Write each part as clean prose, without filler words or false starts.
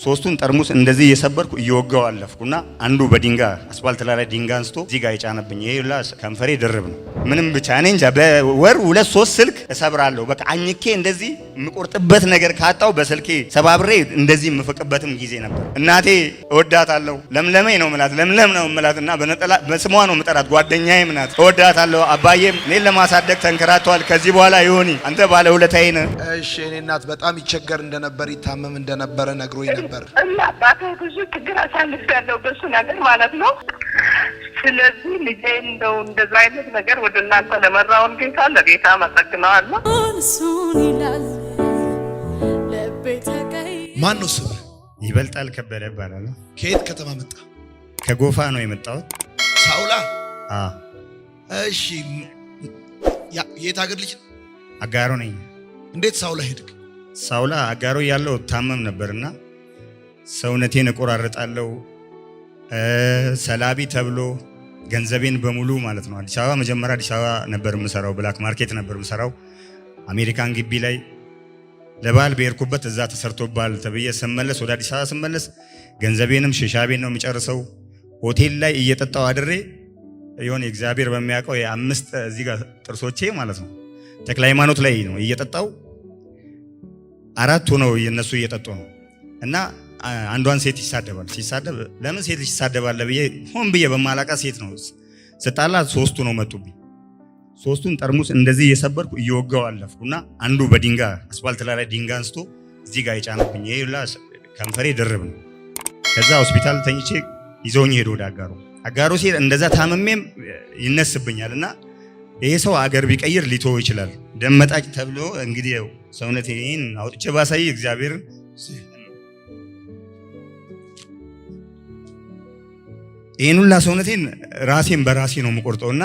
ሶስቱን ጠርሙስ እንደዚህ እየሰበርኩ እየወጋው አለፍኩና አንዱ በድንጋይ አስፋልት ላይ ድንጋይ አንስቶ እዚህ ጋር የጫነብኝ። ይሄ ሁላ ከንፈሬ ድርብ ነው። ምንም ብቻ እኔ እንጃ በወር 2-3 ስልክ እሰብራለሁ። በቃ አኝኬ እንደዚህ የምቆርጥበት ነገር ካጣው በስልኬ ሰባብሬ እንደዚህ የምፈቅበትም ጊዜ ነበር። እናቴ እወዳታለሁ፣ ለምለሜ ነው ምላት፣ ለምለም ነው ምላትና በስሟ ነው ምጠራት። ጓደኛዬም ናት፣ እወዳታለሁ። አባዬም እኔን ለማሳደግ ተንከራቷል። ከዚህ በኋላ ይሆኒ አንተ ባለውለታዬ ነህ። እሺ እኔ እናት በጣም ይቸገር እንደነበር ይታመም እንደነበረ ነግሮኝ ነበር። እና አባቴ ብዙ ችግር አሳልፌያለሁ በሱ ነገር ማለት ነው። ስለዚህ ልጄ እንደው እንደዛ አይነት ነገር ወደ እናንተ ለመራውን ጌታ ለጌታ አመሰግነዋለሁ። ማን ነው ስም? ይበልጣል ከበደ ይባላል። ከየት ከተማ መጣ? ከጎፋ ነው የመጣሁት። ሳውላ? እሺ የት ሀገር ልጅ? አጋሮ ነኝ። እንዴት ሳውላ ሄድክ? ሳውላ አጋሮ ያለው ታመም ነበርና ሰውነቴን እቆራረጣለሁ ሰላቢ ተብሎ ገንዘቤን በሙሉ ማለት ነው አዲስ አበባ መጀመሪያ አዲስ አበባ ነበር የምሰራው፣ ብላክ ማርኬት ነበር የምሰራው። አሜሪካን ግቢ ላይ ለባል በርኩበት እዛ ተሰርቶባል ተብዬ ስመለስ ወደ አዲስ አበባ ስመለስ ገንዘቤንም ሽሻቤን ነው የሚጨርሰው። ሆቴል ላይ እየጠጣው አድሬ የሆነ እግዚአብሔር በሚያውቀው የአምስት እዚህ ጋር ጥርሶቼ ማለት ነው ተክለ ሃይማኖት ላይ ነው እየጠጣው አራት ሆነው እነሱ እየጠጡ ነው እና አንዷን ሴት ይሳደባል። ሲሳደብ ለምን ሴት ይሳደባል ብዬ ሆን ብዬ በማላቃ ሴት ነው ስጣላ ሶስቱ ነው መጡብኝ። ሶስቱን ጠርሙስ እንደዚህ እየሰበርኩ እየወጋው አለፍኩና አንዱ በድንጋይ አስፋልት ላይ ድንጋይ አንስቶ እዚህ ጋር የጫነብኝ። ይሄ ሁላ ከንፈሬ ድርብ ነው። ከዛ ሆስፒታል ተኝቼ ይዘውኝ ሄዶ ወደ አጋሮ ሲል እንደዛ ታመሜም ይነስብኛልና ይሄ ሰው አገር ቢቀይር ሊተው ይችላል ደመጣጭ ተብሎ እንግዲህ ሰውነቴን አውጥቼ ባሳይ እግዚአብሔርን ይሄን ሁላ ሰውነቴን ራሴን በራሴ ነው የምቆርጠውና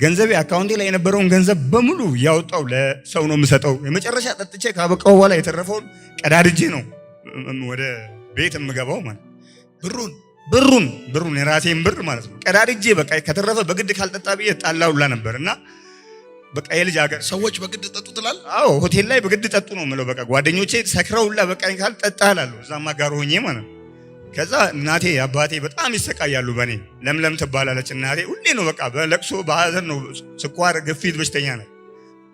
ገንዘቤ አካውንቴ ላይ የነበረውን ገንዘብ በሙሉ ያወጣው ለሰው ነው የምሰጠው። የመጨረሻ ጠጥቼ ካበቃው በኋላ የተረፈውን ቀዳድጄ ነው ወደ ቤት የምገባው ማለት ብሩን የራሴን ብር ማለት ነው ቀዳድጄ በቃ ከተረፈ በግድ ካልጠጣ ብዬ ጣላውላ ነበርና በቃ የልጅ ሀገር ሰዎች በግድ ጠጡ ትላል። አዎ ሆቴል ላይ በግድ ጠጡ ነው የምለው። በቃ ጓደኞቼ ሰክረውላ በቃ ካልጠጣ እላለሁ እዛማ ጋር ሆኜ ማለት ነው። ከዛ እናቴ አባቴ በጣም ይሰቃያሉ በኔ። ለምለም ትባላለች እናቴ። ሁሌ ነው በቃ በለቅሶ በሐዘን ነው። ስኳር ግፊት በሽተኛ ነው፣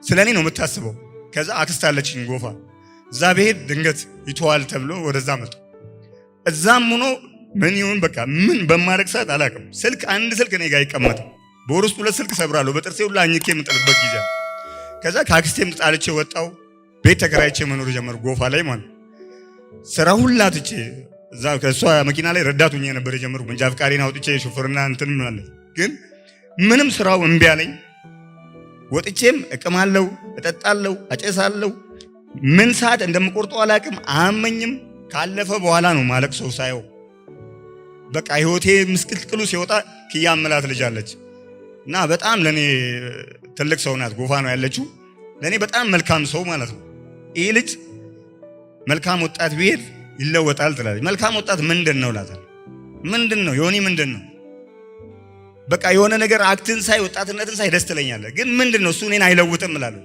ስለኔ ነው የምታስበው። ከዛ አክስት አለችኝ ጎፋ። እዛ ብሄድ ድንገት ይተዋል ተብሎ ወደዛ መጣ። እዛም ሆኖ ምን ይሁን በቃ ምን በማረግ ሰዓት አላውቅም። ስልክ አንድ ስልክ እኔ ጋር ይቀመጣል። በወር ውስጥ 2 ስልክ ሰብራለሁ በጥርሴ ሁላ አኝኬ የምጥልበት ጊዜ። ከዛ ከአክስቴም ጣልቼ ወጣው። ቤት ተከራይቼ መኖር ጀመር ጎፋ ላይ ማለት ስራ ሁላ ትቼ እዛ ከሷ መኪና ላይ ረዳት ሆኜ ነበር የጀመርኩ። መንጃ ፍቃዴን አውጥቼ ሹፍርና እንትን ማለት ግን ምንም ስራው እምቢ አለኝ። ወጥቼም እቅማለሁ፣ እጠጣለሁ፣ አጨሳለሁ። ምን ሰዓት እንደምቆርጠው አላውቅም። አያመኝም። ካለፈ በኋላ ነው ማለቅ ሰው ሳየው በቃ ህይወቴ ምስቅልቅሉ ሲወጣ ክያምላት ልጅ አለች እና በጣም ለኔ ትልቅ ሰው ናት። ጎፋ ነው ያለችው። ለኔ በጣም መልካም ሰው ማለት ነው። ይሄ ልጅ መልካም ወጣት ቢሄድ ይለወጣል ትላለች። መልካም ወጣት ምንድነው ላታል? ምንድነው ዮኒ ምንድነው? በቃ የሆነ ነገር አክትን ሳይ ወጣትነትን ሳይ ደስ ትለኛለህ። ግን ምንድነው እሱ እኔን አይለውጥም እላለሁ።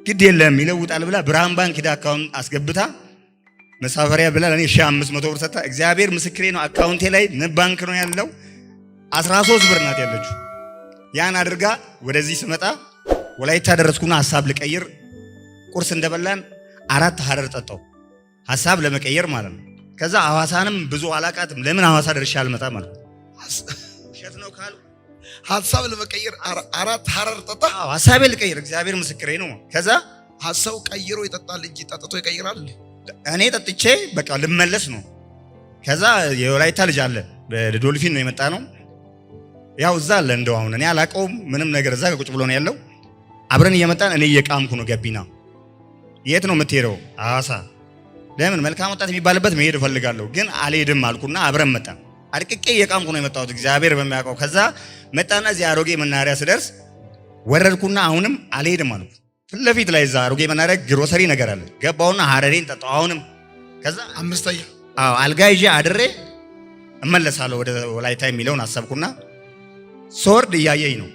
ግድ የለም ይለውጣል ብላ ብርሃን ባንክ ሄዳ አካውንት አስገብታ መሳፈሪያ ብላ ለኔ 1500 ብር ሰጣ። እግዚአብሔር ምስክሬ ነው። አካውንቴ ላይ ንብ ባንክ ነው ያለው 13 ብር ናት ያለችው። ያን አድርጋ ወደዚህ ስመጣ ወላይታ ደረስኩና ሐሳብ ልቀይር ቁርስ እንደበላን 4 ሐረር ጠጣው ሐሳብ ለመቀየር ማለት ነው። ከዛ ሐዋሳንም ብዙ አላቃትም። ለምን ሐዋሳ ደርሼ አልመጣም ማለት ሸት ነው ካሉ ሐሳብ ለመቀየር 4 ሐረር ጠጣ። ሐሳቤ ልቀይር እግዚአብሔር ምስክሬ ነው። ከዛ ሐሳብ ቀይሮ ይጠጣል እንጂ ጠጥቶ ይቀይራል። እኔ ጠጥቼ በቃ ልመለስ ነው። ከዛ የወላይታ ልጅ አለ በዶልፊን ነው የመጣ ነው። ያው እዛ አለ እንደው አሁን እኔ አላቀውም ምንም ነገር እዛ ቁጭ ብሎ ነው ያለው። አብረን እየመጣን እኔ እየቃምኩ ነው ገቢና። የት ነው የምትሄደው? ሐዋሳ። ለምን መልካም ወጣት የሚባልበት መሄድ እፈልጋለሁ ግን አልሄድም አልኩና አብረን መጣን። አድቅቄ እየቃምኩ ነው የመጣሁት እግዚአብሔር በሚያውቀው። ከዛ መጣና እዚህ አሮጌ መናሪያ ስደርስ ወረድኩና አሁንም አልሄድም አልኩ። ፊት ለፊት ላይ እዛ አሮጌ መናሪያ ግሮሰሪ ነገር አለ። ገባውና ሐረሬን ጠጣው አሁንም። ከዛ አምስተኛ አልጋ ይዤ አድሬ እመለሳለሁ ወደ ወላይታ የሚለውን አሰብኩና ሶርድ እያየኝ ነው።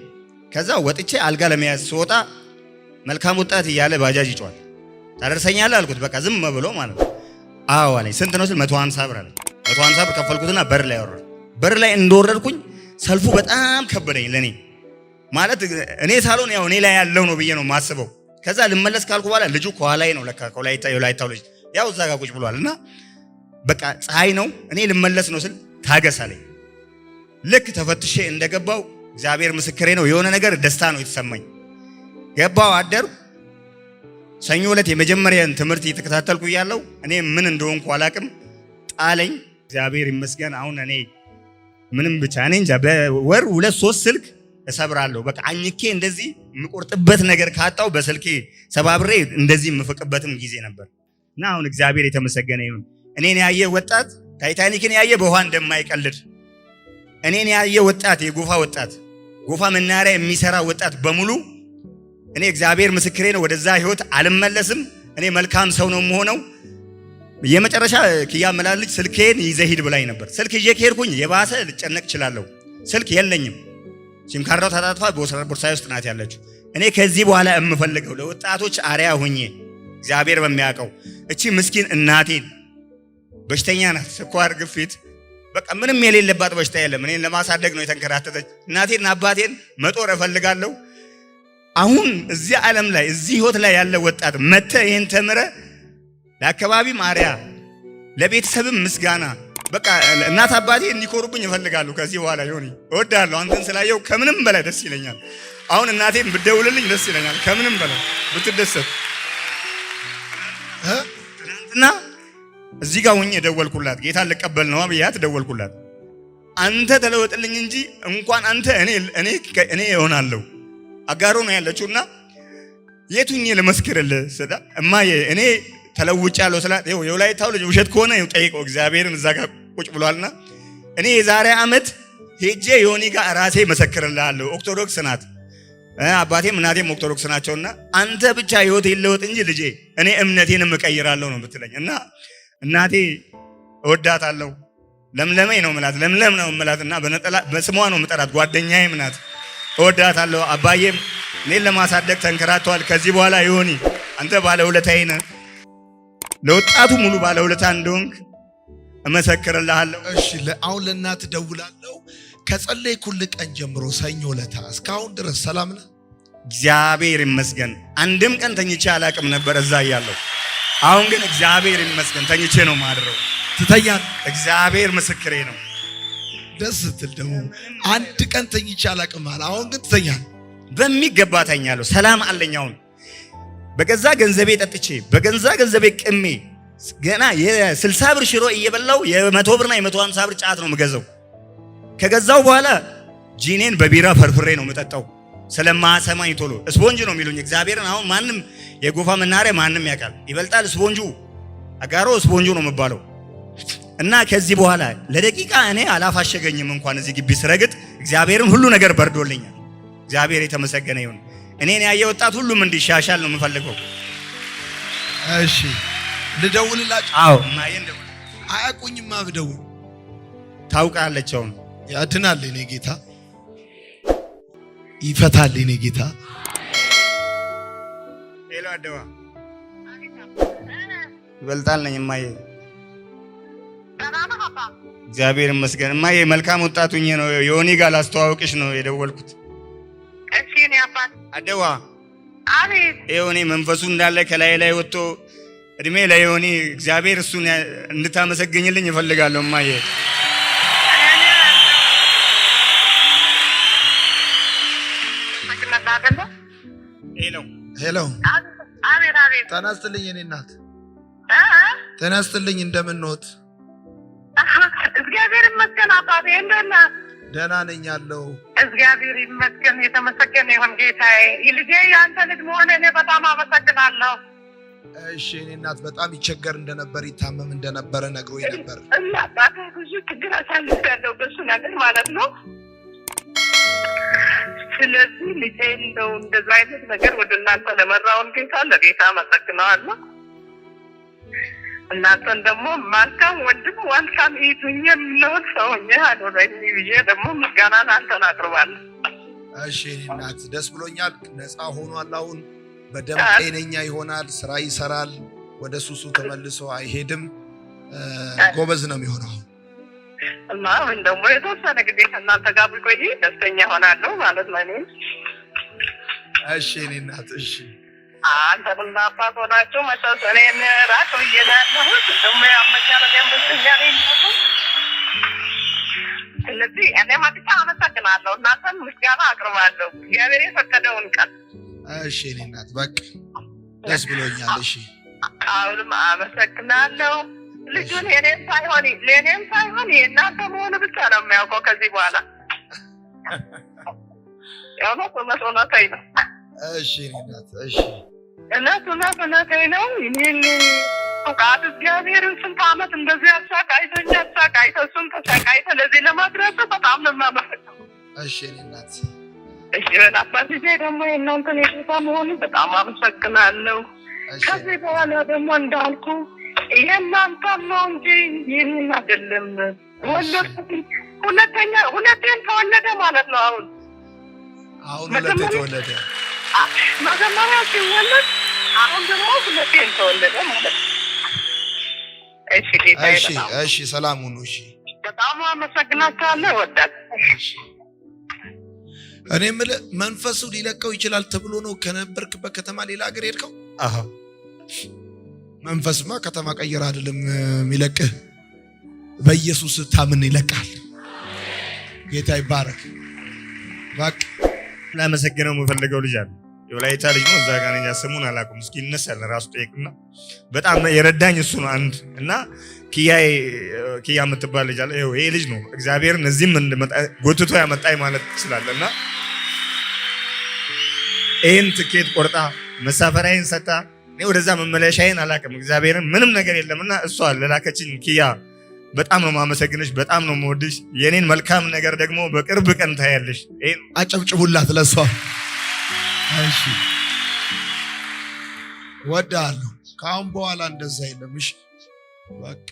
ከዛ ወጥቼ አልጋ ለመያዝ ስወጣ መልካም ወጣት እያለ ባጃጅ ይጫዋል። ታደርሰኛለህ አልኩት። በቃ ዝም ብሎ ማለት ነው። አዎ አለኝ። ስንት ነው ስል 150 ብር አለኝ። 150 ብር ከፈልኩትና በር ላይ ወረድኩ። በር ላይ እንደወረድኩኝ ሰልፉ በጣም ከበደኝ ለኔ ማለት እኔ ሳሎን ያው እኔ ላይ ያለው ነው ብዬ ነው የማስበው። ከዛ ልመለስ ካልኩ በኋላ ልጁ ከኋላዬ ነው ለካ ከወላይታው ልጅ ያው እዛ ጋር ቁጭ ብሏልና በቃ ፀሐይ ነው እኔ ልመለስ ነው ስል ታገስ አለኝ። ልክ ተፈትሼ እንደገባው እግዚአብሔር ምስክሬ ነው የሆነ ነገር ደስታ ነው የተሰማኝ። ገባው አደርኩ። ሰኞ ዕለት የመጀመሪያን ትምህርት እየተከታተልኩ እያለሁ እኔ ምን እንደሆንኩ አላቅም ጣለኝ። እግዚአብሔር ይመስገን አሁን እኔ ምንም ብቻ እኔ እንጃ በወር 2-3 ስልክ እሰብራለሁ። በቃ አኝኬ እንደዚህ የምቆርጥበት ነገር ካጣው በስልኬ ሰባብሬ እንደዚህ የምፈቅበትም ጊዜ ነበር እና አሁን እግዚአብሔር የተመሰገነ ይሁን። እኔን ያየ ወጣት ታይታኒክን ያየ በውሃ እንደማይቀልድ እኔን ያየ ወጣት የጎፋ ወጣት ጎፋ መናሪያ የሚሰራ ወጣት በሙሉ እኔ እግዚአብሔር ምስክሬ ነው ወደዛ ህይወት አልመለስም። እኔ መልካም ሰው ነው የምሆነው። የመጨረሻ ክያ መላልጅ ስልኬን ይዘህ ሂድ ብላኝ ነበር። ስልክ ይዤ ከሄድኩኝ የባሰ ልጨነቅ እችላለሁ። ስልክ የለኝም። ሲም ካርዳው ታጣጥፋ ቦርሳዬ ውስጥ ናት ያለችው። እኔ ከዚህ በኋላ የምፈልገው ለወጣቶች አሪያ ሆኜ እግዚአብሔር በሚያውቀው እቺ ምስኪን እናቴን በሽተኛ ናት፣ ስኳር፣ ግፊት በቃ ምንም የሌለባት በሽታ የለም። እኔን ለማሳደግ ነው የተንከራተተች እናቴና አባቴን መጦር እፈልጋለሁ። አሁን እዚህ ዓለም ላይ እዚህ ህይወት ላይ ያለ ወጣት መተ ይሄን ተምረ ለአካባቢ ማሪያ ለቤተሰብም ምስጋና በቃ እናት አባቴ እንዲኮሩብኝ እፈልጋለሁ። ከዚህ በኋላ ይሆን እወዳለሁ። አንተን ስላየው ከምንም በላይ ደስ ይለኛል። አሁን እናቴን ብደውልልኝ ደስ ይለኛል ከምንም በላይ ብትደሰት። ትናንትና እዚህ ጋር ሆኜ ደወልኩላት። ጌታን ልቀበል ነው ብያት ደወልኩላት። አንተ ተለወጥልኝ እንጂ እንኳን አንተ እኔ እሆናለሁ። አጋሮ ነው ያለችውና የቱኝ ለመስክርልህ ስዳ እማዬ እኔ ተለውጫለሁ ስላት የወላይታው ልጅ ውሸት ከሆነ ጠይቀው እግዚአብሔርን እዛ ጋር ቁጭ ብሏልና እኔ የዛሬ ዓመት ሄጄ ዮኒ ጋር ራሴ መሰክርልሃለሁ። ኦርቶዶክስ ናት አባቴም እናቴም ኦርቶዶክስ ናቸውና አንተ ብቻ ህይወት ይለወጥ እንጂ ልጄ እኔ እምነቴንም እቀይራለሁ ነው የምትለኝ። እና እናቴ እወዳታለሁ። ለምለሜ ነው የምላት ለምለም ነው የምላትና በስሟ ነው የምጠራት። ጓደኛዬም ናት እወዳታለሁ። አባዬም እኔን ለማሳደግ ተንከራተዋል። ከዚህ በኋላ ዮኒ አንተ ባለውለታዬ ነህ። ለወጣቱ ሙሉ ባለውለታ እንደሆንክ እመሰክርልሃለሁ። እሺ አሁን ለእናት ደውላለሁ። ከጸለይኩልህ ቀን ጀምሮ ሰኞ ዕለት እስካሁን ድረስ ሰላም ነህ? እግዚአብሔር ይመስገን። አንድም ቀን ተኝቼ አላቅም ነበር እዛ እያለሁ። አሁን ግን እግዚአብሔር ይመስገን ተኝቼ ነው ማድረው። ትተኛለህ? እግዚአብሔር ምስክሬ ነው። ደስ ስትል ደግሞ አንድ ቀን ተኝቼ አላቅም አለ። አሁን ግን ትተኛለህ? በሚገባ ተኛለሁ። ሰላም አለኝ። አሁን በገዛ ገንዘቤ ጠጥቼ በገዛ ገንዘቤ ቅሜ ገና የ60 ብር ሽሮ እየበላው የ100 ብርና የ150 ብር ጫት ነው የምገዛው። ከገዛው በኋላ ጂኔን በቢራ ፈርፍሬ ነው የምጠጣው። ስለማሰማኝ ቶሎ ስፖንጅ ነው የሚሉኝ እግዚአብሔርን። አሁን ማንም የጎፋ መናሪያ ማንም ያውቃል። ይበልጣል ስፖንጁ አጋሮ ስፖንጁ ነው የምባለው። እና ከዚህ በኋላ ለደቂቃ እኔ አላፋሸገኝም። እንኳን እዚህ ግቢ ስረግጥ እግዚአብሔርን ሁሉ ነገር በርዶልኛል። እግዚአብሔር የተመሰገነ ይሁን። እኔን ያየ ወጣት ሁሉም እንዲሻሻል ነው የምፈልገው። እሺ ልደውልላችሁ? አዎ ማየን ደውል። አያቁኝማ ብደውል ታውቃለች። አሁን ያድናል እኔ ጌታ ይፈታል እኔ ጌታ። ሄሎ አደዋ ይበልጣል ነኝ ማየ። እግዚአብሔር ይመስገን ማየ። መልካም ወጣቱኝ ነው ዮኒ ጋር ላስተዋውቅሽ ነው የደወልኩት። እሺ እኔ አባት አደዋ አቤት። ዮኒ መንፈሱ እንዳለ ከላይ ላይ ወጥቶ እድሜ ለዮኒ እግዚአብሔር እሱን እንድታመሰግኝልኝ እፈልጋለሁ ማየ። ሄሎ ሄሎ። አቤት አቤት። ጤና ይስጥልኝ የኔ እናት። ጤና ይስጥልኝ። እንደምን ኖት? እግዚአብሔር ይመስገን አባቴ። እንደት ነህ? ደህና ነኝ ያለው። እግዚአብሔር ይመስገን። የተመሰገነ ይሁን ጌታዬ። ልጄ ያንተ ልጅ መሆን እኔ በጣም አመሰግናለሁ። እሺ የኔ እናት በጣም ይቸገር እንደነበር ይታመም እንደነበረ ነግሮኝ ነበር። እና አባቴ ብዙ ችግር አሳልፌያለሁ በሱ ነገር ማለት ነው። ስለዚህ ልጄ እንደው እንደዛ አይነት ነገር ወደ እናንተ ለመራውን ጌታ ለጌታ አመሰግናለሁ። እናንተን ደግሞ መልካም ወንድም መልካም እህቱኝ የምለውት ሰውኛ አዶራኝ ብዬ ደግሞ ምስጋናን አንተን አቅርባለሁ። እሺ የኔ እናት ደስ ብሎኛል። ነፃ ሆኗል። አሁን በደም ጤነኛ ይሆናል። ስራ ይሰራል። ወደ ሱሱ ተመልሶ አይሄድም። ጎበዝ ነው የሚሆነው። እና ምን ደግሞ የተወሰነ ጊዜ ከእናንተ ጋር ብቆይ ደስተኛ ሆናለሁ ማለት ነው። እኔም እሺ እኔ እናት እሺ አንተና አባት ሆናችሁ መቼስ እኔን ራቅ ብዬ ነው ያለሁት። ደግሞ ያመኛል፣ እኔም ደስተኛ ነኝ። ስለዚህ እኔም በጣም አመሰግናለሁ። እናንተም ምስጋና አቅርባለሁ እግዚአብሔር የፈቀደውን ቀን። እሺ እኔ እናት በቃ ደስ ብሎኛል። እሺ አሁንም አመሰግናለሁ። ልጁን ለእኔም ሳይሆን የእናንተ መሆኑ ብቻ ነው የሚያውቀው ከዚህ በኋላ። እውነተኛ ነው። እሺ እኔ እናት እሺ እውነተኛ ነው። ይህን ቃል እግዚአብሔርን ስንት ዓመት እንደዚህ አሳቃይቶ እሱን ተሰቃይቶ ለዚህ ለማድረስ በጣም ነው የማመሰግነው። እሺ እኔ እናት እሺ በናባት ጊዜ ደግሞ የእናንተን የጌታ መሆኑ በጣም አመሰግናለሁ። ከዚህ በኋላ ደግሞ እንዳልኩ የእናንተን ነው እንጂ ይህንን አይደለም። ሁለቴን ተወለደ ማለት ነው። አሁን ሁለቴ ተወለደ። መጀመሪያ ሲወለድ አሁን ደግሞ ሁለቴን ተወለደ ማለት ነው። እሺ ጌታ እሺ ሰላም ሁኑ። እሺ በጣም አመሰግናችኋለሁ። እሺ እኔ የምልህ መንፈሱ ሊለቀው ይችላል ተብሎ ነው ከነበርክበት ከተማ ሌላ ሀገር ሄድከው? አሃ መንፈስማ ከተማ ቀይር አይደለም የሚለቅህ፣ በኢየሱስ ታምን ይለቃል። ጌታ ይባረክ። በቃ ላመሰግነው የምፈልገው ልጅ አለ። የወላይታ ልጅ ነው። እዛ ጋር ነኝ። ስሙን አላውቅም። እስኪ እነሳለ ራሱ ጠይቅና በጣም የረዳኝ እሱ ነው። አንድ እና ኪያ የምትባል ልጅ አለ። ይሄ ልጅ ነው እግዚአብሔርን እዚህም እንድመጣ ጎትቶ ያመጣኝ ማለት ትችላለና ይሄን ትኬት ቆርጣ መሳፈሪያዬን ሰጣ። እኔ ወደዛ መመለሻዬን አላውቅም። እግዚአብሔርን ምንም ነገር የለምና እሷ ለላከችኝ ኪያ በጣም ነው ማመሰግንሽ፣ በጣም ነው የምወድሽ። የኔን መልካም ነገር ደግሞ በቅርብ ቀን ታያለሽ። አጨብጭቡላት ለሷ። እሺ ወዳለሁ። ካሁን በኋላ እንደዛ የለም። እሺ በቃ